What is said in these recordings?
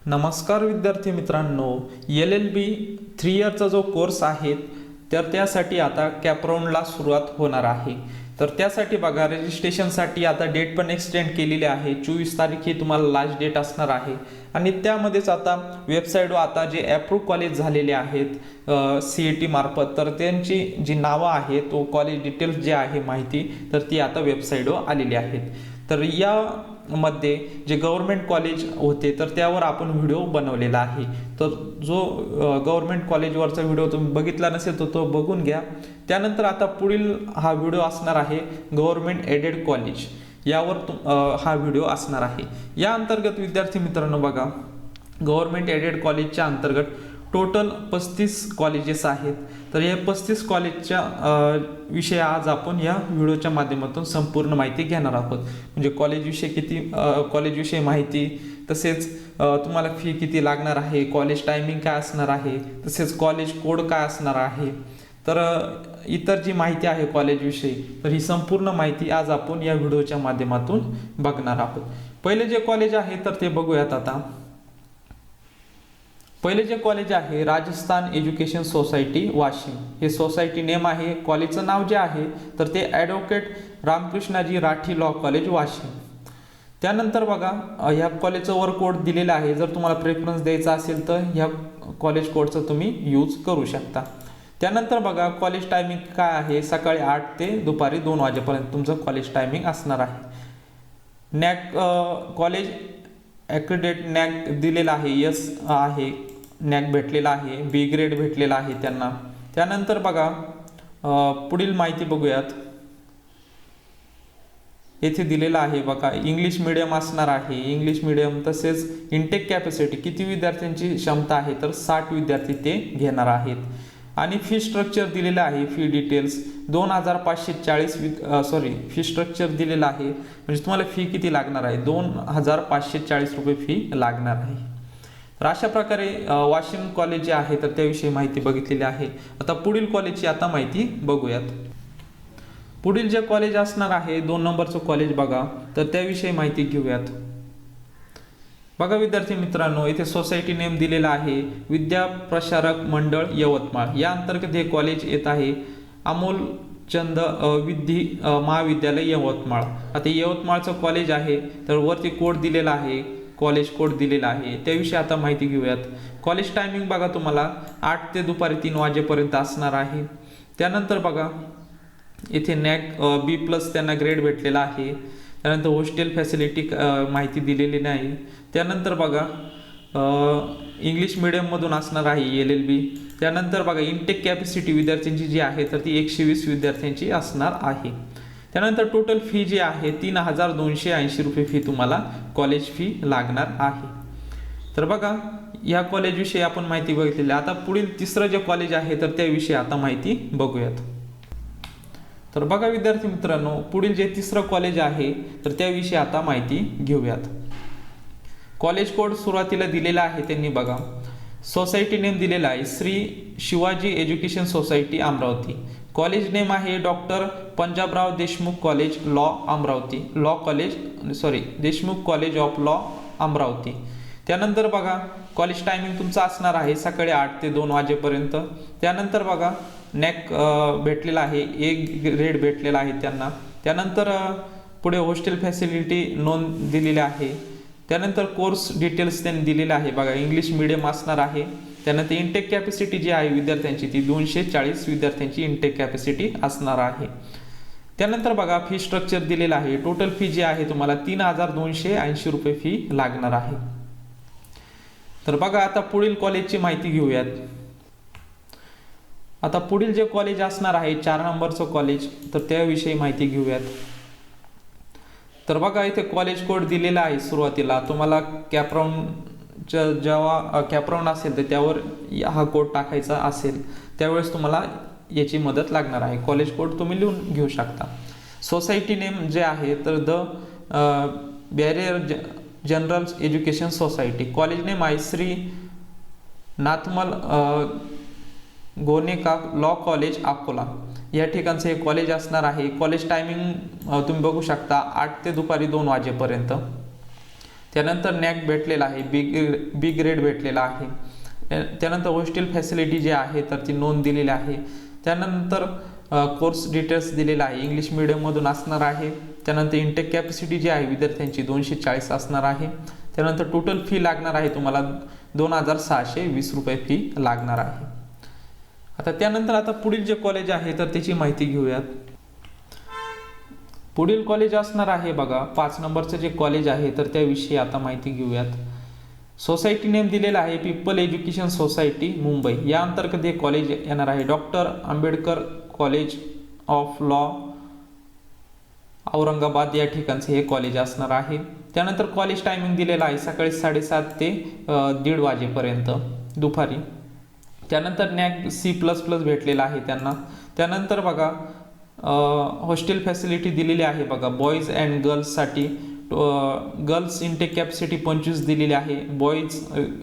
नमस्कार विद्यार्थी मित्रांनो, LLB 3 इयरचा जो कोर्स आहे तर त्यासाठी आता कॅपराऊंडला सुरुवात होणार आहे। तर त्यासाठी बघा रजिस्ट्रेशनसाठी आता डेट पण एक्सटेंड केलेली आहे। 24 तारीख ही तुम्हाला लास्ट डेट असणार आहे आणि त्यामध्येच आता वेबसाईटवर आता जे अप्रूव्ह कॉलेज झालेले आहेत CET मार्फत तर त्यांची जी नावं आहेत तो कॉलेज डिटेल्स जे आहे माहिती तर ती आता वेबसाईटवर आलेली आहेत। तर या मध्ये जे गव्हर्नमेंट कॉलेज होते तर त्यावर आपण व्हिडिओ बनवलेला आहे। तर जो गव्हर्नमेंट कॉलेजवरचा व्हिडिओ तुम्ही बघितला नसेल तर तो बघून घ्या। त्यानंतर आता पुढील हा व्हिडिओ असणार आहे गव्हर्नमेंट एडेड कॉलेज यावर हा व्हिडिओ असणार आहे। या अंतर्गत विद्यार्थी मित्रांनो बघा गव्हर्नमेंट एडेड कॉलेजच्या अंतर्गत टोटल 35 कॉलेजेस आहेत। तर या 35 कॉलेजच्या विषयी आज आपण या व्हिडिओच्या माध्यमातून संपूर्ण माहिती घेणार आहोत। म्हणजे कॉलेजविषयी माहिती, तसेच तुम्हाला फी किती लागणार आहे, कॉलेज टायमिंग काय असणार आहे, तसेच कॉलेज कोड काय असणार आहे, तर इतर जी माहिती आहे कॉलेजविषयी तर ही संपूर्ण माहिती आज आपण या व्हिडिओच्या माध्यमातून बघणार आहोत। पहिले जे कॉलेज आहे तर ते बघूयात आता। पहिले जे कॉलेज आहे राजस्थान एज्युकेशन सोसायटी वाशिम हे सोसायटी नेम आहे। कॉलेजचं नाव जे आहे तर ते advocate Ramkrishnaji Rathi law college Washim. त्यानंतर बघा ह्या कॉलेजचं वर कोड दिलेला आहे। जर तुम्हाला प्रेफरन्स द्यायचा असेल तर ह्या कॉलेज कोडचं तुम्ही यूज करू शकता। त्यानंतर बघा कॉलेज टायमिंग काय आहे, सकाळी 8 ते दुपारी 2 वाजेपर्यंत तुमचं कॉलेज टायमिंग असणार आहे। नॅक कॉलेज ॲक्रेडिट नॅक दिलेला आहे, यस आहे, नॅक भेटलेला आहे, बी ग्रेड भेटलेला आहे त्यांना। त्यानंतर बघा पुढील माहिती बघूयात। येथे दिलेला आहे बघा इंग्लिश मीडियम असणार आहे, इंग्लिश मीडियम। तसेच इनटेक कॅपॅसिटी किती विद्यार्थ्यांची क्षमता आहे तर 60 विद्यार्थी ते घेणार आहेत। आणि फी स्ट्रक्चर दिलेलं आहे, फी डिटेल्स 2540 फी स्ट्रक्चर दिलेलं आहे। म्हणजे तुम्हाला फी किती लागणार आहे 2540 रुपये फी लागणार आहे। तर अशा प्रकारे वाशिम कॉलेज जे आहे तर त्याविषयी माहिती बघितलेली आहे। आता पुढील कॉलेजची आता माहिती बघूयात। पुढील जे कॉलेज असणार आहे 2 नंबरचं कॉलेज बघा तर त्याविषयी माहिती घेऊयात। बघा विद्यार्थी मित्रांनो इथे सोसायटी नेम दिलेला आहे विद्या प्रसारक मंडळ यवतमाळ। या अंतर्गत हे कॉलेज येत आहे अमोल चंद महाविद्यालय यवतमाळ। आता यवतमाळचं कॉलेज आहे तर वरती कोड दिलेला आहे, कॉलेज कोड दिलेला आहे, त्याविषयी आता माहिती घेऊयात। कॉलेज टायमिंग बघा तुम्हाला 8 ते दुपारी 3 वाजेपर्यंत असणार आहे। त्यानंतर बघा इथे नॅक B+ त्यांना ग्रेड भेटलेला आहे। त्यानंतर हॉस्टेल फॅसिलिटी माहिती दिलेली नाही। त्यानंतर बघा इंग्लिश मीडियममधून असणार आहे LLB। त्यानंतर बघा इनटेक कॅपॅसिटी विद्यार्थ्यांची जी आहे तर ती 120 विद्यार्थ्यांची असणार आहे। त्यानंतर टोटल फी जी आहे 3280 रुपये फी तुम्हाला कॉलेज फी लागणार आहे। तर बघा या कॉलेजविषयी आपण माहिती बघितलेली। आता पुढील तिसरं जे कॉलेज आहे तर त्याविषयी आता माहिती बघूयात। तर बघा विद्यार्थी मित्रांनो पुढील जे तिसरं कॉलेज आहे तर त्याविषयी आता माहिती घेऊयात। कॉलेज कोड सुरुवातीला दिलेला आहे त्यांनी बघा, सोसायटी नेम दिलेला आहे Shri Shivaji education society Amravati. College name आहे doctor Panjabrao Deshmukh college law Amravati, Deshmukh college of law Amravati. त्यानंतर बघा कॉलेज टायमिंग तुमचं असणार आहे सकाळी 8 ते 2 वाजेपर्यंत। त्यानंतर बघा नॅक भेटलेला आहे, एक ग्रेड भेटलेला आहे त्यांना। त्यानंतर पुढे हॉस्टेल फॅसिलिटी नोंद दिलेली आहे। त्यानंतर कोर्स डिटेल्स त्यांनी दिलेले आहे बघा, इंग्लिश मीडियम असणार आहे। त्यानंतर इनटेक कॅपॅसिटी जी आहे विद्यार्थ्यांची ती 240 विद्यार्थ्यांची इनटेक कॅपॅसिटी असणार आहे। त्यानंतर बघा फी स्ट्रक्चर दिलेलं आहे, टोटल फी जी आहे तुम्हाला 3280 रुपये फी लागणार आहे। तर बघा आता पुढील कॉलेजची माहिती घेऊयात। आता पुढील जे कॉलेज असणार आहे 4 नंबरचं कॉलेज तर त्याविषयी माहिती घेऊयात। तर बघा इथे कॉलेज कोड दिलेला आहे सुरुवातीला तुम्हाला जेव्हा कॅपराऊंड असेल तर त्यावर हा कोड टाकायचा असेल त्यावेळेस तुम्हाला याची मदत लागणार आहे। कॉलेज कोड तुम्ही लिहून घेऊ शकता। सोसायटी नेम जे आहे तर barrier general education society. College name आहे श्री नाथमल गोनेका लॉ कॉलेज अकोला। या ठिकाणचं हे कॉलेज असणार आहे। कॉलेज टायमिंग तुम्ही बघू शकता 8 ते दुपारी 2 वाजेपर्यंत। त्यानंतर नॅक भेटलेला आहे, बी ग्रेड भेटलेला आहे. त्यानंतर हॉस्टेल फॅसिलिटी जी आहे तर ती नोंद दिलेली आहे. त्यानंतर कोर्स डिटेल्स दिलेला आहे, इंग्लिश मीडियममधून असणार आहे. त्यानंतर इंटेक कॅपॅसिटी जी आहे विद्यार्थ्यांची 240 असणार आहे. त्यानंतर टोटल फी लागणार आहे तुम्हाला 2620 रुपये फी लागणार आहे. त्यानंतर पुढील जे कॉलेज आहे तर त्याची माहिती घेऊयात. पुढील कॉलेज असणार आहे बघा 5 नंबरचं जे कॉलेज आहे तर त्याविषयी आता माहिती घेऊयात. सोसायटी नेम दिलेला आहे पीपल एज्युकेशन सोसायटी मुंबई. या अंतर्गत हे कॉलेज येणार आहे. Doctor Ambedkar college of law Aurangabad या ठिकाणचे हे कॉलेज असणार आहे. त्यानंतर कॉलेज टायमिंग दिलेला आहे सकाळी 7:30 ते 1:30 वाजेपर्यंत दुपारी. त्यानंतर नॅक C++ भेटलेला आहे त्यांना. त्यानंतर बघा हॉस्टेल फॅसिलिटी दिलेली आहे बघा बॉईज अँड गर्ल्ससाठी. गर्ल्स इंटेक कॅपॅसिटी 25 दिलेली आहे, बॉईज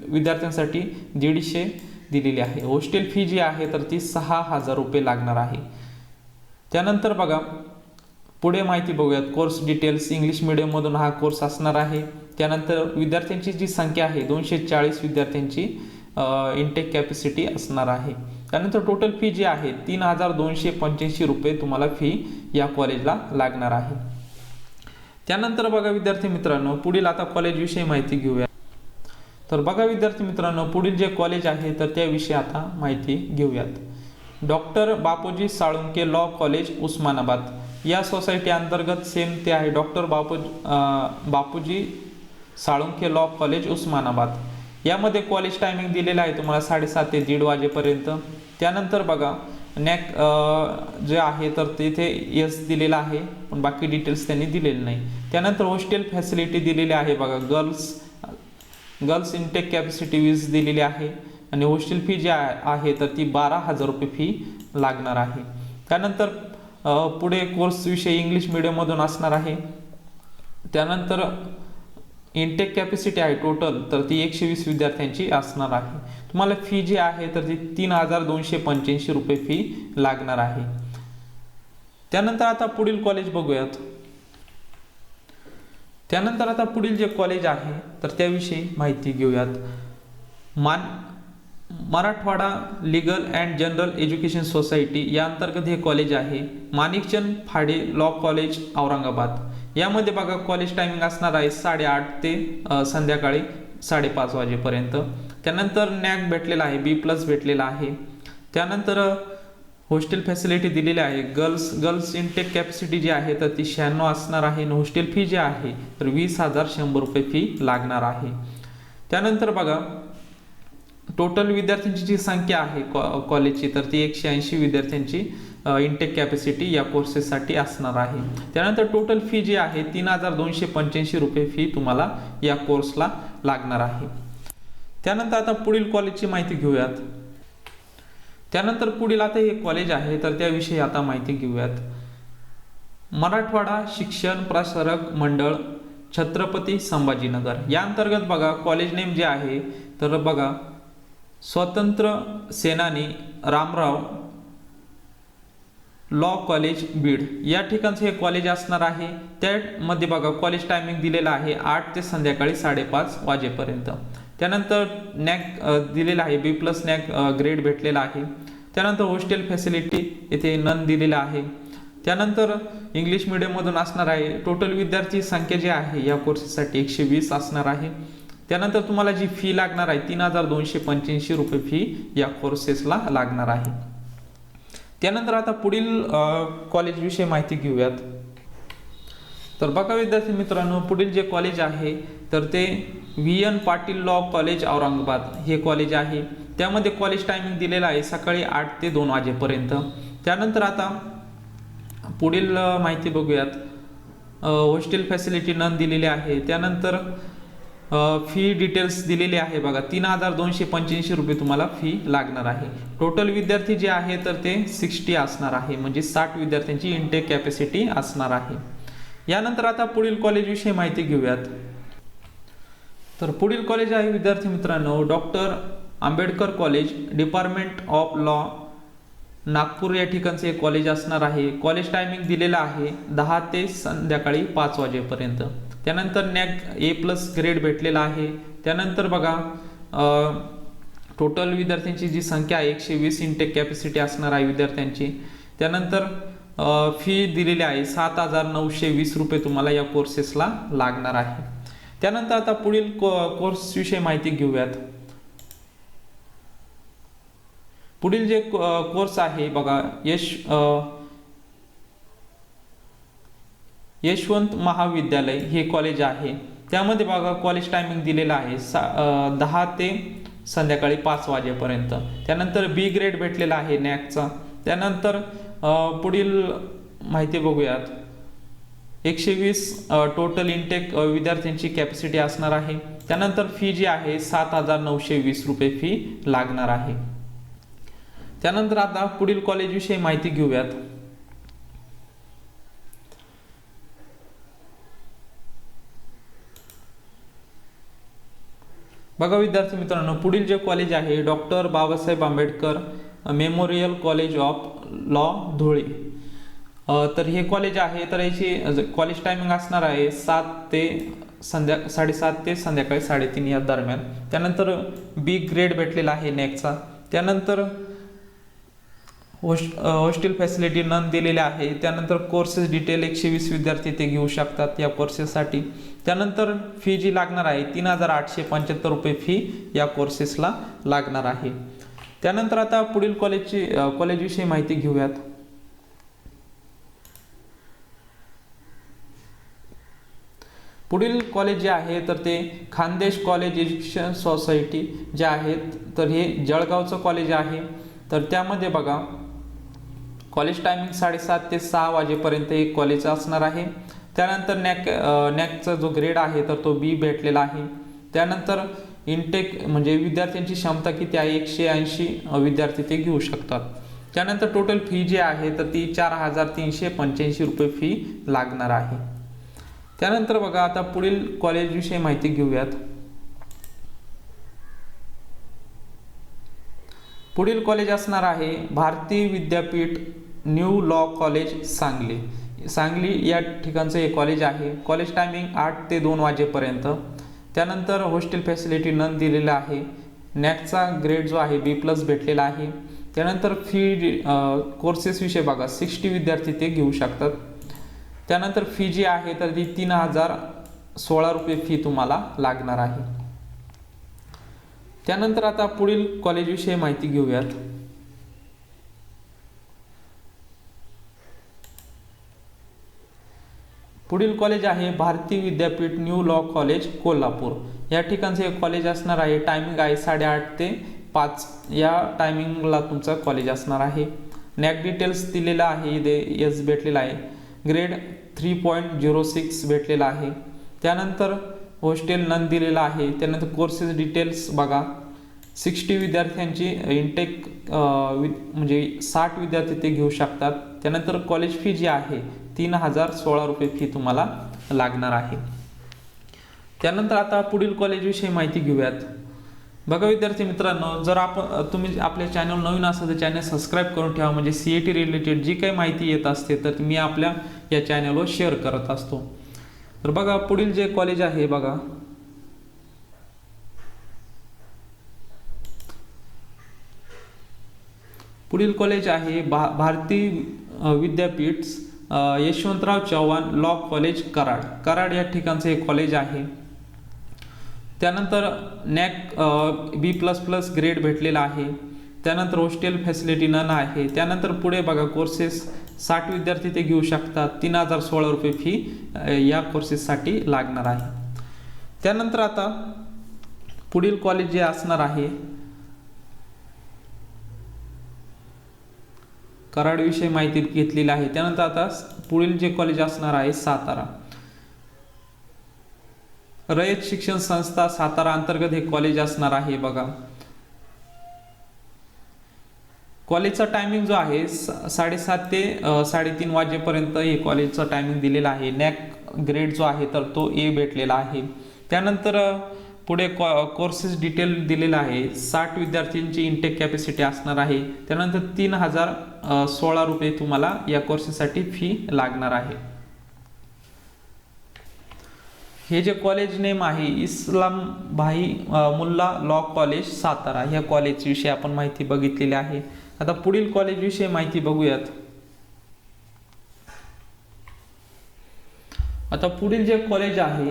विद्यार्थ्यांसाठी 150 दिलेली आहे. हॉस्टेल फी जी आहे तर ती 6000 रुपये लागणार आहे. त्यानंतर बघा पुढे माहिती बघूयात. कोर्स डिटेल्स इंग्लिश मीडियममधून हा कोर्स असणार आहे. त्यानंतर विद्यार्थ्यांची जी संख्या आहे 240 विद्यार्थ्यांची इंटेक कॅपॅसिटी असणार आहे. त्यानंतर टोटल फी जी आहे 3285 रुपये तुम्हाला फी या कॉलेजला लागणार आहे. त्यानंतर बघा विद्यार्थी मित्रांनो पुढील आता कॉलेजविषयी माहिती घेऊया. तर बघा विद्यार्थी मित्रांनो पुढील जे कॉलेज आहे तर त्याविषयी आता माहिती घेऊयात. Doctor Bapuji Salunke law college Osmanabad या सोसायटी अंतर्गत सेम ते आहे. Doctor Bapuji Salunke law college Osmanabad. यामध्ये कॉलेज टायमिंग दिलेला आहे तुम्हाला 7:30 ते 1:30 वाजेपर्यंत. त्यानंतर बघा नॅक जे आहे तर तिथे यस दिलेला आहे पण बाकी डिटेल्स त्यांनी दिलेले नाही. त्यानंतर हॉस्टेल फॅसिलिटी दिलेली आहे बघा गर्ल्स इंटेक कॅपॅसिटी 20 दिलेली आहे आणि हॉस्टेल फी जी आहे तर ती 12,000 रुपये फी लागणार आहे. त्यानंतर पुढे कोर्स विषय इंग्लिश मीडियममधून असणार आहे. त्यानंतर इंटेक कॅपॅसिटी आहे टोटल तर ती 120 विद्यार्थ्यांची असणार आहे. तुम्हाला फी जी आहे तर ती 3285 रुपये फी लागणार आहे. त्यानंतर आता पुढील कॉलेज बघूयात. त्यानंतर आता पुढील जे कॉलेज आहे तर त्याविषयी माहिती घेऊयात. Marathwada legal and general education society या अंतर्गत हे कॉलेज आहे. Manikchand Phade law college Aurangabad. यामध्ये बघा कॉलेज टायमिंग असणार आहे 8:30 ते संध्याकाळी 5:30 वाजेपर्यंत. त्यानंतर नॅक भेटलेला आहे, B+ भेटलेला आहे. त्यानंतर हॉस्टेल फॅसिलिटी दिलेली आहे. गर्ल्स इंटेक कॅपॅसिटी जी आहे तर ती 96 असणार आहे आणि हॉस्टेल फी जी आहे तर 20,100 रुपये फी लागणार आहे. त्यानंतर बघा टोटल विद्यार्थ्यांची जी संख्या आहे कॉलेजची तर ती 180 विद्यार्थ्यांची इंटेक कॅपॅसिटी या कोर्सेससाठी असणार आहे. त्यानंतर टोटल फी जी आहे 3285 रुपये फी तुम्हाला या कोर्सला लागणार आहे. त्यानंतर आता पुढील कॉलेजची माहिती घेऊयात. त्यानंतर पुढील आता हे कॉलेज आहे तर त्याविषयी आता माहिती घेऊयात. मराठवाडा शिक्षण प्रसारक मंडळ छत्रपती संभाजीनगर या अंतर्गत बघा कॉलेज नेम जे आहे तर बघा स्वतंत्र सेनानी रामराव लॉ कॉलेज बीड या ठिकाणचे हे कॉलेज असणार आहे. त्यामध्ये बघा कॉलेज टायमिंग दिलेला आहे 8 ते संध्याकाळी 5:30 वाजेपर्यंत. त्यानंतर नॅक दिलेला आहे, B+ नॅक ग्रेड भेटलेला आहे. त्यानंतर हॉस्टेल फॅसिलिटी येथे नन दिलेला आहे. त्यानंतर इंग्लिश मीडियममधून असणार आहे. टोटल विद्यार्थी संख्या जी आहे या कोर्सेससाठी 120 असणार आहे. त्यानंतर तुम्हाला जी फी लागणार आहे 3285 रुपये फी या कोर्सेसला लागणार आहे. त्यानंतर आता पुढील कॉलेजविषयी माहिती घेऊयात. तर बघा विद्यार्थी मित्रांनो पुढील जे कॉलेज आहे तर ते VN Patil law college Aurangabad हे कॉलेज आहे. त्यामध्ये कॉलेज टायमिंग दिलेला आहे सकाळी 8 ते 2 वाजेपर्यंत. त्यानंतर आता पुढील माहिती बघूयात. हॉस्टेल फॅसिलिटी नन दिलेली आहे. त्यानंतर फी डिटेल्स दिलेली आहे बघा 3285 रुपये तुम्हाला फी लागणार आहे. टोटल विद्यार्थी जे आहे तर ते 60 असणार आहे म्हणजे 60 विद्यार्थ्यांची इंटेक कॅपॅसिटी असणार आहे. यानंतर आता पुढील कॉलेजविषयी माहिती घेऊयात. तर पुढील कॉलेज आहे विद्यार्थी मित्रांनो doctor Ambedkar college department of law Nagpur या ठिकाणचे कॉलेज असणार आहे. कॉलेज टायमिंग दिलेला आहे 10 ते संध्याकाळी 5 वाजेपर्यंत. त्यानंतर नॅक A+ ग्रेड भेटलेला आहे. त्यानंतर बघा टोटल विद्यार्थ्यांची जी संख्या आहे 120 इंटेक कॅपॅसिटी असणार आहे विद्यार्थ्यांची. त्यानंतर फी दिलेली आहे 7,920 रुपये तुम्हाला या कोर्सेसला लागणार आहे. त्यानंतर आता पुढील कोर्स विषयी माहिती घेऊयात. पुढील जे कोर्स आहे बघा यशवंत महाविद्यालय हे कॉलेज आहे. त्यामध्ये बघा कॉलेज टायमिंग दिलेला आहे 10 ते संध्याकाळी 5 वाजेपर्यंत. त्यानंतर B ग्रेड भेटलेला आहे नॅकचा. त्यानंतर पुढील माहिती बघूयात. 120 टोटल इंटेक विद्यार्थ्यांची कॅपॅसिटी असणार आहे. त्यानंतर फी जी आहे 7,920 रुपये फी लागणार आहे. त्यानंतर आता पुढील कॉलेज विषयी माहिती घेऊयात. बघा विद्यार्थी मित्रांनो, पुढील जे कॉलेज आहे doctor Babasaheb Ambedkar memorial college of law Dhule. तर हे कॉलेज आहे. तर याची कॉलेज टायमिंग असणार आहे 7:30 ते संध्याकाळी 3:30 या दरम्यान. त्यानंतर B ग्रेड भेटलेला आहे नॅकचा. त्यानंतर हॉस्टेल फॅसिलिटी नन दिलेले आहे. त्यानंतर कोर्सेस डिटेल 120 विद्यार्थी ते घेऊ शकतात या कोर्सेससाठी. त्यानंतर फी जी लागणार आहे 3,875 रुपये फी या कोर्सेसला लागणार आहे. त्यानंतर आता पुढील कॉलेज विषयी माहिती घेऊयात. पुढील कॉलेज जे आहे तर ते खानदेश कॉलेज एज्युकेशन सोसायटी जे आहेत तर हे जळगावचं कॉलेज आहे. तर त्यामध्ये बघा कॉलेज टायमिंग 7:30 ते 6 वाजेपर्यंत एक कॉलेज असणार आहे. त्यानंतर नॅकचा जो ग्रेड आहे तर तो B भेटलेला आहे. त्यानंतर इंटेक म्हणजे विद्यार्थ्यांची क्षमता किती आहे 180 विद्यार्थी ते घेऊ शकतात. त्यानंतर टोटल फी जी आहे तर ती 4,385 रुपये फी लागणार आहे. त्यानंतर बघा आता पुढील कॉलेज विषयी माहिती घेऊयात. पुढील कॉलेज असणार आहे Bharati Vidyapeeth new law college Sangli या ठिकाणचं हे कॉलेज आहे. कॉलेज टायमिंग 8 ते 2 वाजेपर्यंत. त्यानंतर हॉस्टेल फॅसिलिटी नन दिलेला आहे. नॅकचा ग्रेड जो आहे B+ भेटलेला आहे. त्यानंतर फी कोर्सेस विषयी बघा 60 विद्यार्थी ते घेऊ शकतात. त्यानंतर फी जी आहे तर ती 3,016 रुपये फी तुम्हाला लागणार आहे. त्यानंतर आता पुढील कॉलेज विषयी माहिती घेऊयात. पुढील कॉलेज आहे Bharati Vidyapeeth new law college Kolhapur. या ठिकाणचे एक कॉलेज असणार आहे. टायमिंग आहे 8:30 ते 5 या टायमिंगला तुमचं कॉलेज असणार आहे. नॅक डिटेल्स दिलेला आहे. इथे S भेटलेला आहे. ग्रेड 3.06 भेटलेला आहे. त्यानंतर हॉस्टेल नन दिलेला आहे. त्यानंतर कोर्सेस डिटेल्स बघा 60 विद्यार्थ्यांची इंटेक म्हणजे 60 विद्यार्थी ते घेऊ शकतात. त्यानंतर कॉलेज फी जी आहे 3,016 रुपये फी तुम्हाला लागणार आहे. त्यानंतर आता पुढील कॉलेज विषयी माहिती घेऊयात. बघा विद्यार्थी मित्रांनो, जर तुम्ही आपल्या चॅनल नवीन असाल तर चॅनल सबस्क्राईब करून ठेवा. म्हणजे CET रिलेटेड जी काही माहिती येत असते तर मी आपल्या या चॅनलवर शेअर करत असतो. तर बघा पुढील जे कॉलेज आहे बघा पुढील कॉलेज आहे भारती विद्यापीठ यशवंतराव चव्हाण लॉ कॉलेज कराड या ठिकाणचं एक कॉलेज आहे. त्यानंतर नॅक B++ ग्रेड भेटलेला आहे. त्यानंतर हॉस्टेल फॅसिलिटी नन आहे. त्यानंतर पुढे बघा कोर्सेस 60 विद्यार्थी ते घेऊ शकतात. 3,016 रुपये फी या कोर्सेससाठी लागणार आहे. त्यानंतर आता पुढील कॉलेज जे असणार आहे कराड विषयी माहिती घेतलेली आहे. त्यानंतर आता पुढील जे कॉलेज असणार आहे सातारा रयत शिक्षण संस्था सातारा अंतर्गत हे कॉलेज असणार आहे. बघा कॉलेजचा टायमिंग जो आहे 7:30 ते 3:30 वाजेपर्यंत हे कॉलेजचा टायमिंग दिलेला आहे. नॅक ग्रेड जो आहे तर तो A भेटलेला आहे. त्यानंतर पुढे कोर्सेस डिटेल दिलेला आहे. 60 विद्यार्थ्यांची इंटेक कॅपॅसिटी असणार आहे. त्यानंतर 3,016 रुपये तुम्हाला या कोर्सेससाठी फी लागणार आहे. हे जे कॉलेज नेम आहे इस्लाम भाई मुल्ला लॉ कॉलेज सातारा, ह्या कॉलेज विषयी आपण माहिती बघितलेली आहे. आता पुढील कॉलेज विषयी माहिती बघूयात. आता पुढील जे कॉलेज आहे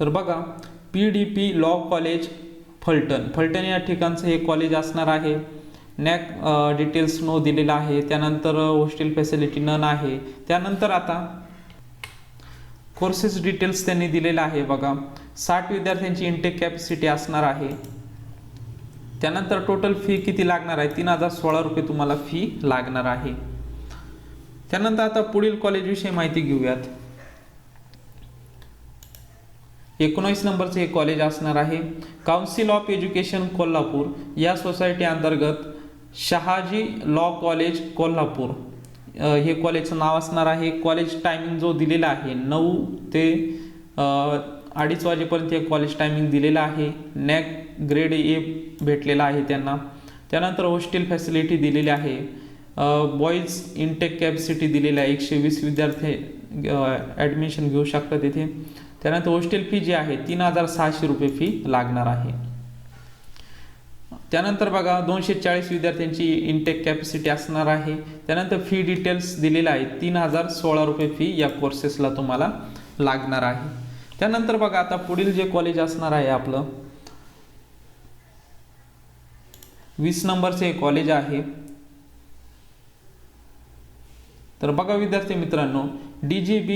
तर बघा PDP लॉ कॉलेज फलटण या ठिकाणचं हे कॉलेज असणार आहे. नॅक डिटेल्स नो दिलेला आहे. त्यानंतर हॉस्टेल फॅसिलिटी नन आहे. त्यानंतर आता कोर्सेस डिटेल्स त्यांनी दिलेला आहे बघा. 60 विद्यार्थ्यांची इनटेक कॅपॅसिटी असणार आहे. त्यानंतर टोटल फी किती लागणार आहे, 3016 रुपये तुम्हाला फी लागणार आहे. त्यानंतर आता पुढील कॉलेज विषयी माहिती घेऊयात. 19 नंबरचे हे कॉलेज असणार आहे. काउन्सिल ऑफ एज्युकेशन कोल्हापूर या सोसायटी अंतर्गत शहाजी लॉ कॉलेज कोल्हापूर हे कॉलेजचं नाव असणार आहे. कॉलेज टायमिंग जो दिलेला आहे 9 ते 2:30 वाजेपर्यंत हे कॉलेज टायमिंग दिलेला आहे. नॅक ग्रेड A भेटलेला आहे त्यांना. त्यानंतर हॉस्टेल फॅसिलिटी दिलेली आहे. बॉईज इनटेक कॅपॅसिटी दिलेली आहे. 120 विद्यार्थी ॲडमिशन घेऊ शकतात तिथे. त्यानंतर हॉस्टेल फी जी आहे 3600 रुपये फी लागणार आहे. त्यानंतर बघा 240 विद्यार्थ्यांची इनटेक कॅपॅसिटी असणार आहे. त्यानंतर फी डिटेल्स दिलेला आहे 3016 रुपये फी या कोर्सेसला तुम्हाला लागणार आहे. त्यानंतर बघा आता पुढील जे कॉलेज असणार आहे आपलं 20 नंबरचे कॉलेज आहे. तर बघा विद्यार्थी मित्रांनो DGB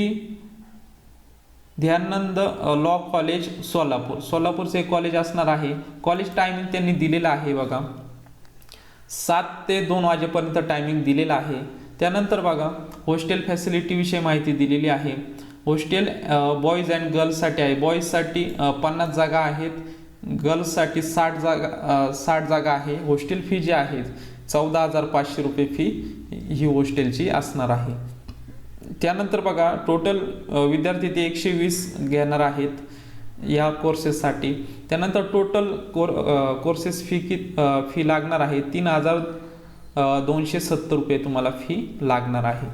ध्यानंद लॉ कॉलेज सोलापूरचे कॉलेज असणार आहे. कॉलेज टायमिंग त्यांनी दिलेला आहे बघा 7 ते 2 वाजेपर्यंत टायमिंग दिलेला आहे. त्यानंतर बघा हॉस्टेल फॅसिलिटी विषयी माहिती दिलेली आहे. हॉस्टेल बॉईज अँड गर्ल्ससाठी आहे. बॉईजसाठी 50 जागा आहेत, गर्ल्ससाठी 60 जागा आहे. हॉस्टेल फी जी आहे 14,500 रुपये फी ही हॉस्टेलची असणार आहे. त्यानंतर बघा टोटल विद्यार्थी ते 120 घेणार आहेत या कोर्सेससाठी. त्यानंतर टोटल कोर्सेस फी लागणार आहे 3270 रुपये तुम्हाला फी लागणार आहे.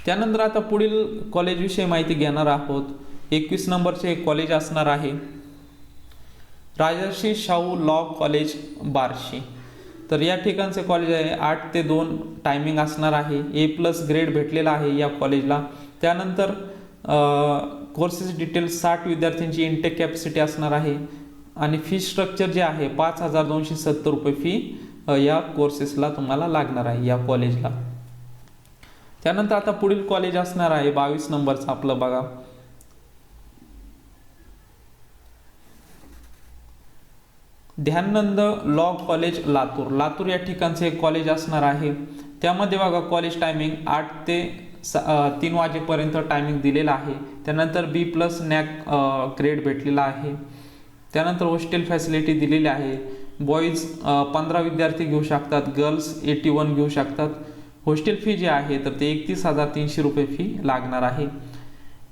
त्यानंतर आता पुढील कॉलेज विषयी माहिती घेणार आहोत. 21 नंबरचे कॉलेज असणार आहे राजर्षी शाहू लॉ कॉलेज बार्शी. तर या ठिकाणचे कॉलेज आहे 8 ते 2 टायमिंग असणार आहे. A+ ग्रेड भेटलेला आहे या कॉलेजला. त्यानंतर कोर्सेस डिटेल्स 60 विद्यार्थ्यांची इनटेक कॅपॅसिटी असणार आहे आणि फी स्ट्रक्चर जे आहे 5270 रुपये फी या कोर्सेसला तुम्हाला लागणार आहे या कॉलेजला. त्यानंतर आता पुढील कॉलेज असणार आहे 22 नंबरचं आपलं बघा ध्यानंद लॉ कॉलेज लातूर या ठिकाणचे एक कॉलेज असणार आहे. त्यामध्ये बघा कॉलेज टायमिंग 8 ते 3 वाजेपर्यंत टायमिंग दिलेला आहे. त्यानंतर B+ नॅक ग्रेड भेटलेला आहे. त्यानंतर हॉस्टेल फॅसिलिटी दिलेली आहे. बॉईज 15 विद्यार्थी घेऊ शकतात, गर्ल्स 81 घेऊ शकतात. हॉस्टेल फी जी आहे तर ते 31,300 रुपये फी लागणार आहे.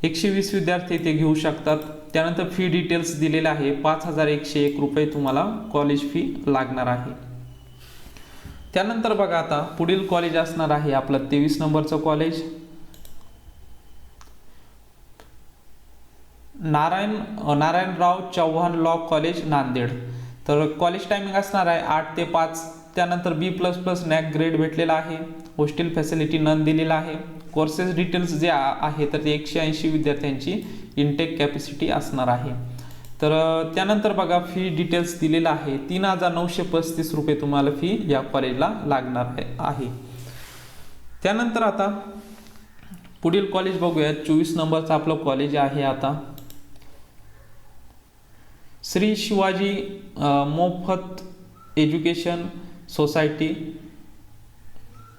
120 विद्यार्थी ते घेऊ शकतात. त्यानंतर फी डिटेल्स दिलेले आहे 5101 रुपये तुम्हाला कॉलेज फी लागणार आहे. त्यानंतर बघा आता पुढील कॉलेज असणार आहे आपलं 23 नंबरचं college Narayanrao Chavan law college Nanded. तर कॉलेज टायमिंग असणार आहे 8 ते 5. त्यानंतर B++ नॅक ग्रेड भेटलेला आहे. हॉस्टेल फॅसिलिटी नन दिलेला आहे. कोर्सेस डिटेल्स जे आहे तर ते 180 विद्यार्थ्यांची इनटेक कॅपॅसिटी असणार आहे. तर त्यानंतर बघा फी डिटेल्स दिलेला आहे 3935 रुपये तुम्हाला फी या कॉलेजला लागणार आहे. त्यानंतर आता पुढील कॉलेज बघूया 24 नंबरचं आपलं कॉलेज आहे आता श्री शिवाजी मोफत एज्युकेशन सोसायटी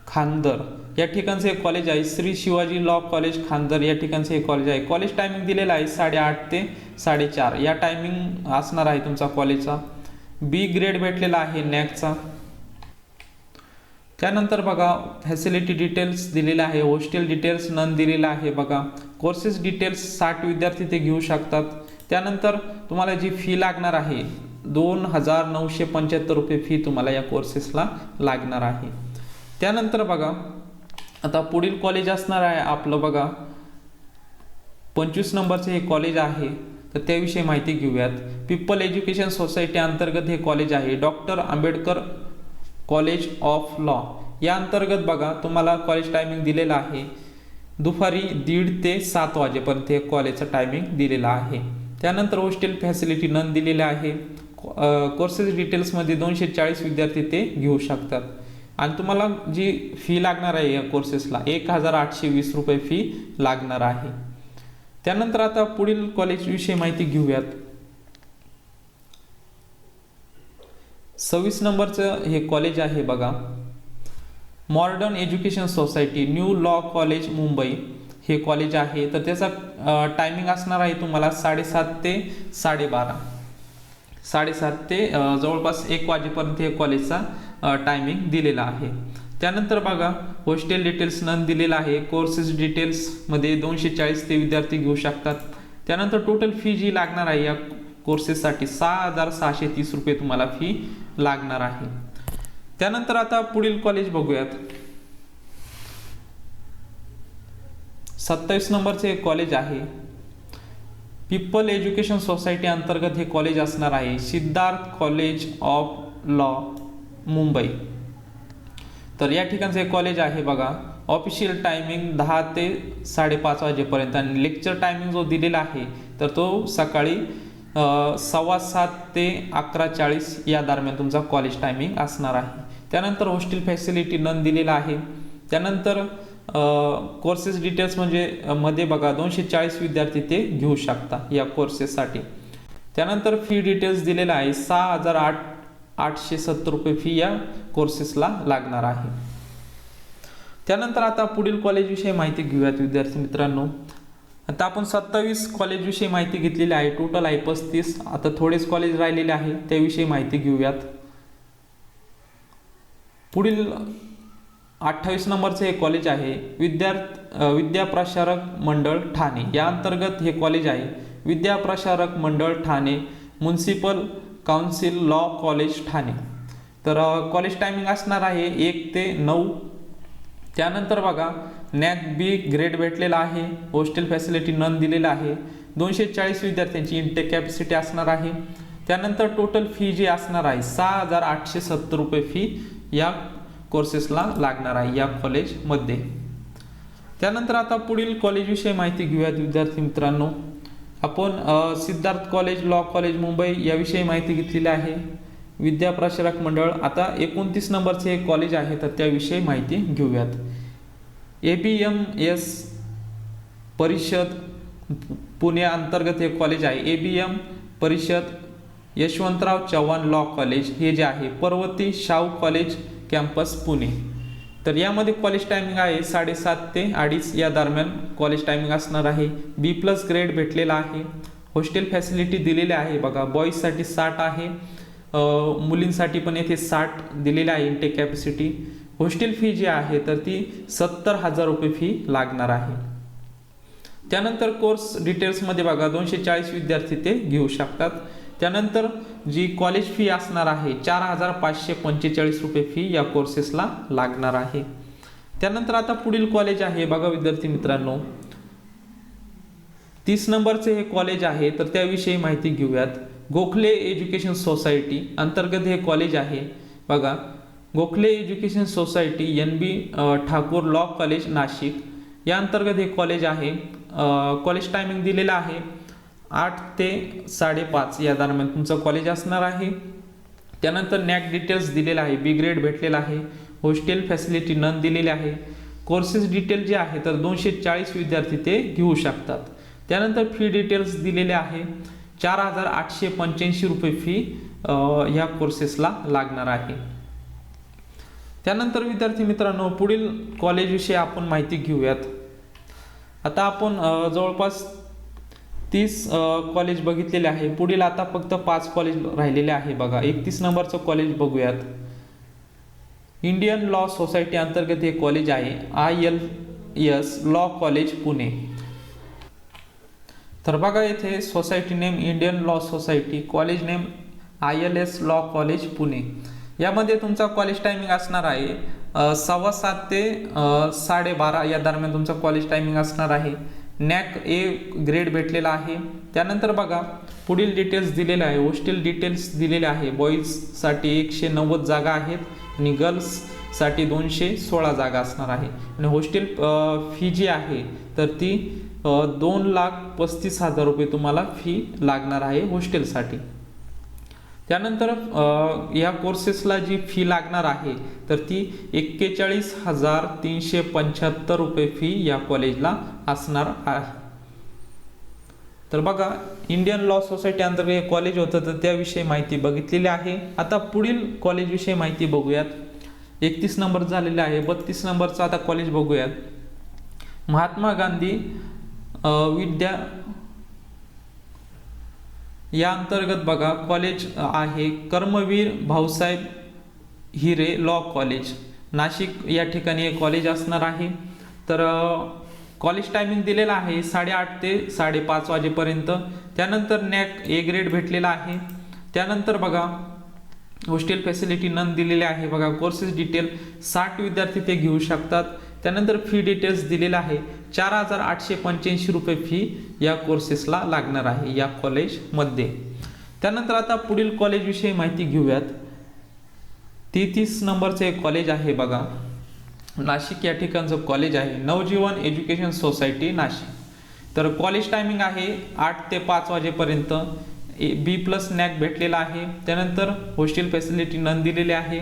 खानदर या ठिकाणचे एक कॉलेज आहे. श्री शिवाजी लॉ कॉलेज खानदर या ठिकाणचे एक कॉलेज आहे. कॉलेज टायमिंग दिलेला आहे 8:30 ते 4:30 या टायमिंग असणार आहे तुमचा कॉलेजचा. B ग्रेड भेटलेला आहे नॅकचा. त्यानंतर बघा फॅसिलिटी डिटेल्स दिलेला आहे. हॉस्टेल डिटेल्स नन दिलेला आहे बघा. कोर्सेस डिटेल्स 60 विद्यार्थी ते घेऊ शकतात. त्यानंतर तुम्हाला जी फी लागणार आहे 2975 रुपये फी तुम्हाला या कोर्सेसला लागणार आहे. त्यानंतर बघा आता पुढील कॉलेज असणार आहे आपलं बघा 25 नंबरचे हे कॉलेज आहे, तर त्याविषयी माहिती घेऊयात. पीपल एज्युकेशन सोसायटी अंतर्गत हे कॉलेज आहे. Doctor Ambedkar college of law या अंतर्गत बघा तुम्हाला कॉलेज टायमिंग दिलेला आहे. दुपारी 1:30 ते 7 वाजेपर्यंत हे कॉलेजचं टायमिंग दिलेलं आहे. त्यानंतर हॉस्टेल फॅसिलिटी नन दिलेले आहे. कोर्सेस डिटेल्समध्ये 240 विद्यार्थी ते घेऊ शकतात. आणि तुम्हाला जी फी लागणार आहे या कोर्सेसला 1820 रुपये फी लागणार आहे. त्यानंतर आता पुढील कॉलेजविषयी माहिती घेऊयात. 26 नंबरचं हे कॉलेज आहे बघा, modern education society new law college Mumbai हे कॉलेज आहे. तर त्याचा टायमिंग असणार आहे तुम्हाला 7:30 ते 12:30, 7:30 ते जवळपास 1 वाजेपर्यंत हे कॉलेजचा टायमिंग दिलेला आहे. त्यानंतर बघा हॉस्टेल डिटेल्स नन दिलेला आहे. कोर्सेस डिटेल्समध्ये 240 ते विद्यार्थी घेऊ शकतात. त्यानंतर टोटल फी जी लागणार आहे या कोर्सेससाठी 6,630 रुपये तुम्हाला फी लागणार आहे. त्यानंतर आता पुढील कॉलेज बघूयात. 27 नंबरचे कॉलेज आहे. पीपल एज्युकेशन सोसायटी अंतर्गत हे कॉलेज असणार आहे. Siddharth college of law Mumbai. तर या ठिकाणचं हे कॉलेज आहे बघा. ऑफिशियल टायमिंग 10 ते 5:30 वाजेपर्यंत आणि लेक्चर टायमिंग जो दिलेला आहे तर तो सकाळी 7:15 ते 11:40 या दरम्यान तुमचा कॉलेज टायमिंग असणार आहे. त्यानंतर हॉस्टेल फॅसिलिटी नन दिलेला आहे. त्यानंतर कोर्सेस डिटेल्स मध्ये बघा 240 विद्यार्थी ते घेऊ शकता या कोर्सेससाठी. त्यानंतर फी डिटेल्स दिलेला आहे 6,870 रुपये फी या कोर्सेसला लागणार आहे. त्यानंतर आता पुढील कॉलेजविषयी माहिती घेऊयात विद्यार्थी मित्रांनो. आता आपण 27 कॉलेजविषयी माहिती घेतलेली आहे. टोटल आहे 35. आता थोडेच कॉलेज राहिलेले आहे त्याविषयी माहिती घेऊयात. पुढील 28 नंबरचे हे कॉलेज आहे विद्याप्रसारक मंडळ ठाणे या अंतर्गत हे कॉलेज आहे. विद्याप्रसारक मंडळ Thane municipal council law college Thane. तर कॉलेज टायमिंग असणार आहे 1 ते 9. त्यानंतर बघा नॅक बी ग्रेड भेटलेला आहे. हॉस्टेल फॅसिलिटी नन दिलेला आहे. 240 विद्यार्थ्यांची इंटेक कॅपॅसिटी असणार आहे. त्यानंतर टोटल फी जी असणार आहे 6,870 रुपये फी या कोर्सेसला लागणार आहे या कॉलेजमध्ये. त्यानंतर आता पुढील कॉलेजविषयी माहिती घेऊयात विद्यार्थी मित्रांनो. आपण Siddharth college law college Mumbai याविषयी माहिती घेतलेली आहे. विद्याप्रसारक मंडळ. आता 29 नंबरचे हे कॉलेज आहे तर त्याविषयी माहिती घेऊयात. ABMS परिषद पुणे अंतर्गत हे कॉलेज आहे. ABM परिषद यशवंतराव चव्हाण लॉ कॉलेज हे जे आहे पर्वती शाहू कॉलेज कॅम्पस पुणे. तर यामध्ये कॉलेज टायमिंग आहे 7:30 ते 2:30 या दरम्यान कॉलेज टायमिंग असणार आहे. B+ ग्रेड भेटलेला आहे. हॉस्टेल फॅसिलिटी दिलेली आहे बघा. बॉईजसाठी 60 आहे, मुलींसाठी पण येथे 60 दिलेली आहे इंटेक कॅपॅसिटी. हॉस्टेल फी जी आहे तर ती 70,000 रुपये फी लागणार आहे. त्यानंतर कोर्स डिटेल्समध्ये बघा 240 विद्यार्थी ते घेऊ शकतात. त्यानंतर जी कॉलेज फी असणार आहे 4,545 रुपये फी या कोर्सेसला लागणार आहे. त्यानंतर आता पुढील कॉलेज आहे बघा विद्यार्थी मित्रांनो. 30 नंबरचे हे कॉलेज आहे तर त्याविषयी माहिती घेऊयात. गोखले एज्युकेशन सोसायटी अंतर्गत हे कॉलेज आहे बघा. Gokhale education society NB Thakur law college Nashik या अंतर्गत हे कॉलेज आहे. कॉलेज टायमिंग दिलेला आहे 8 ते 5:30 या दरम्यान तुमचं कॉलेज असणार आहे. त्यानंतर नॅक डिटेल्स दिलेला आहे. B ग्रेड भेटलेला आहे. हॉस्टेल फॅसिलिटी नन दिलेली आहे. कोर्सेस डिटेल जे आहे तर 240 विद्यार्थी ते घेऊ शकतात. त्यानंतर फी डिटेल्स दिलेले आहे 4,885 रुपये फी ह्या कोर्सेसला लागणार आहे. त्यानंतर विद्यार्थी मित्रांनो पुढील कॉलेजविषयी आपण माहिती घेऊयात. आता आपण जवळपास 30 कॉलेज बघितलेले आहे. पुढील आता फक्त 5 कॉलेज राहिलेले आहे बघा. 31 नंबरचं कॉलेज बघूयात. इंडियन लॉ सोसायटी अंतर्गत हे कॉलेज आहे. ILS law college Pune. तर बघा येथे society name Indian law society, college name ILS law college Pune. यामध्ये तुमचा कॉलेज टायमिंग असणार आहे 7:15 ते 12:30 या दरम्यान तुमचा कॉलेज टायमिंग असणार आहे. नॅक ए ग्रेड भेटलेला आहे. त्यानंतर बघा पुढील डिटेल्स दिलेले आहे. हॉस्टेल डिटेल्स दिलेले आहे. बॉईजसाठी 190 जागा आहेत आणि गर्ल्ससाठी 216 जागा असणार आहे. आणि हॉस्टेल फी जी आहे तर ती 2,35,000 रुपये तुम्हाला फी लागणार आहे हॉस्टेलसाठी. त्यानंतर या कोर्सेसला जी फी लागणार आहे तर ती 41,375 रुपये फी या कॉलेजला असणार आहे. तर बघा इंडियन लॉ सोसायटी अंतर्गत हे कॉलेज होतं तर त्याविषयी माहिती बघितलेली आहे. आता पुढील कॉलेजविषयी माहिती बघूयात. 31 नंबर झालेले आहे. 32 नंबरचं आता कॉलेज बघूयात. महात्मा गांधी विद्या या अंतर्गत बघा कॉलेज आहे कर्मवीर भाऊसाहेब हिरे लॉ कॉलेज नाशिक या ठिकाणी हे कॉलेज असणार आहे. तर कॉलेज टायमिंग दिलेला आहे 8:30 ते 5:30 वाजेपर्यंत. त्यानंतर नॅक ए ग्रेड भेटलेला आहे. त्यानंतर बघा हॉस्टेल फॅसिलिटी नन दिलेले आहे. बघा कोर्सेस डिटेल 60 विद्यार्थी ते घेऊ शकतात. त्यानंतर फी डिटेल्स दिलेला आहे. 4,885 रुपये फी या कोर्सेसला लागणार आहे या कॉलेजमध्ये. त्यानंतर आता पुढील कॉलेजविषयी माहिती घेऊयात. 33 नंबरचं एक कॉलेज आहे बघा नाशिक या ठिकाणचं कॉलेज आहे. नवजीवन एज्युकेशन सोसायटी नाशिक. तर कॉलेज टायमिंग आहे 8 ते 5 वाजेपर्यंत. B+ नॅक भेटलेला आहे. त्यानंतर हॉस्टेल फॅसिलिटी नन दिलेली आहे.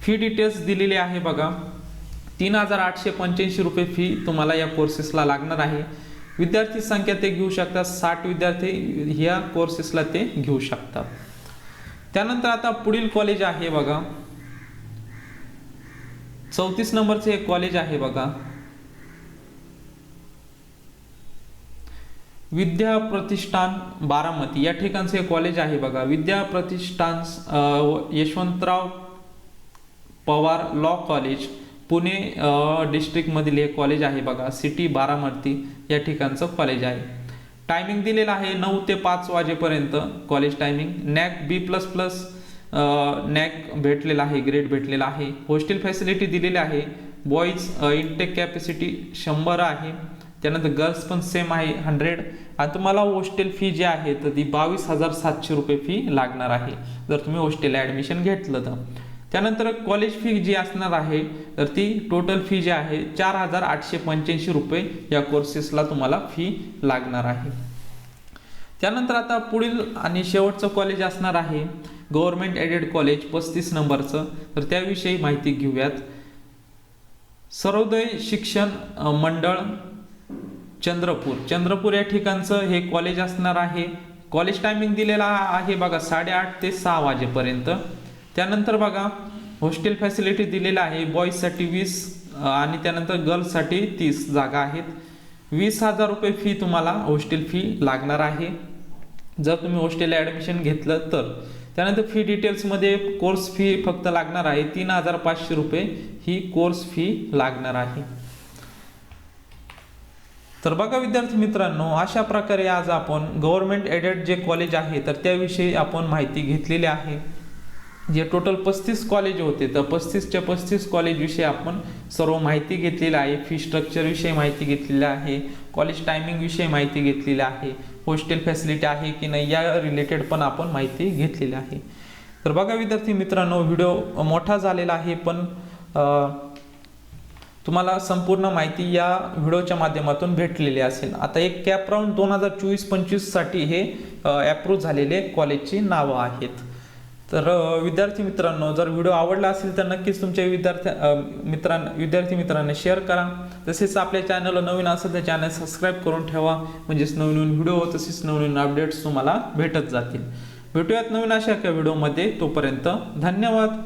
फी डिटेल्स दिलेली आहे बघा 3,885 रुपये फी तुम्हाला या कोर्सेसला लागणार आहे. विद्यार्थी संख्या ते घेऊ शकतात 60 विद्यार्थी या कोर्सेसला ते घेऊ शकतात. त्यानंतर आता पुढील कॉलेज आहे बघा 34 नंबरचे एक कॉलेज आहे बघा विद्या प्रतिष्ठान बारामती या ठिकाणचे कॉलेज आहे बघा. Vidya Pratishthan Yashwantrao Pawar law college Pune district मधील हे कॉलेज आहे बघा. सिटी बारामती या ठिकाणचं कॉलेज आहे. टायमिंग दिलेला आहे 9 ते 5 वाजेपर्यंत college timing. NAAC B++ NAAC भेटलेला आहे ग्रेड भेटलेला आहे. हॉस्टेल फॅसिलिटी दिलेली आहे. बॉईज इनटेक कॅपॅसिटी 100 आहे. त्यानंतर गर्ल्स पण सेम आहे 100. आणि तुम्हाला हॉस्टेल फी जी आहे तर ती 22,700 रुपये फी लागणार आहे जर तुम्ही हॉस्टेल ॲडमिशन घेतलं तर. त्यानंतर कॉलेज फी जी असणार आहे तर ती टोटल फी जी आहे 4,885 रुपये या कोर्सेसला तुम्हाला फी लागणार आहे. त्यानंतर आता पुढील आणि शेवटचं कॉलेज असणार आहे गव्हर्नमेंट एडेड कॉलेज 35 नंबरचं. तर त्याविषयी माहिती घेऊयात. सर्वोदय शिक्षण मंडळ चंद्रपूर या ठिकाणचं हे कॉलेज असणार आहे. कॉलेज टायमिंग दिलेला आहे बघा 8:30 ते 6 वाजेपर्यंत. त्यानंतर बघा हॉस्टेल फॅसिलिटी दिलेला आहे. बॉईजसाठी 20 आणि त्यानंतर गर्ल्ससाठी 30 जागा आहेत. 20,000 रुपये फी तुम्हाला हॉस्टेल फी लागणार आहे जर तुम्ही हॉस्टेल ॲडमिशन घेतलं तर. त्यानंतर फी डिटेल्समध्ये कोर्स फी फक्त लागणार आहे 3,500 रुपये ही कोर्स फी लागणार आहे. तर बघा विद्यार्थी मित्रांनो अशा प्रकारे आज आपण गव्हर्नमेंट एडेड जे कॉलेज आहे तर त्याविषयी आपण माहिती घेतलेली आहे. जे टोटल 35 कॉलेज होते तर 35च्या 35 कॉलेजविषयी आपण सर्व माहिती घेतलेली आहे. फी स्ट्रक्चरविषयी माहिती घेतलेली आहे. कॉलेज टायमिंगविषयी माहिती घेतलेली आहे. हॉस्टेल फॅसिलिटी आहे की नाही या रिलेटेड पण आपण माहिती घेतलेली आहे. तर बघा विद्यार्थी मित्रांनो व्हिडिओ मोठा झालेला आहे पण तुम्हाला संपूर्ण माहिती या व्हिडिओच्या माध्यमातून भेटलेली असेल. आता एक कॅप राऊंड 2024-25 साठी हे अप्रूव्ह झालेले कॉलेजची नावं आहेत. तर विद्यार्थी मित्रांनो जर व्हिडिओ आवडला असेल तर नक्कीच तुमच्या विद्यार्थी मित्रांना शेअर करा. तसेच आपल्या चॅनलला नवीन असेल तर चॅनल सबस्क्राईब करून ठेवा म्हणजेच नवीन व्हिडिओ तसेच नवीन अपडेट्स तुम्हाला भेटत जातील. भेटूयात नवीन अशा एका व्हिडिओमध्ये. तोपर्यंत धन्यवाद.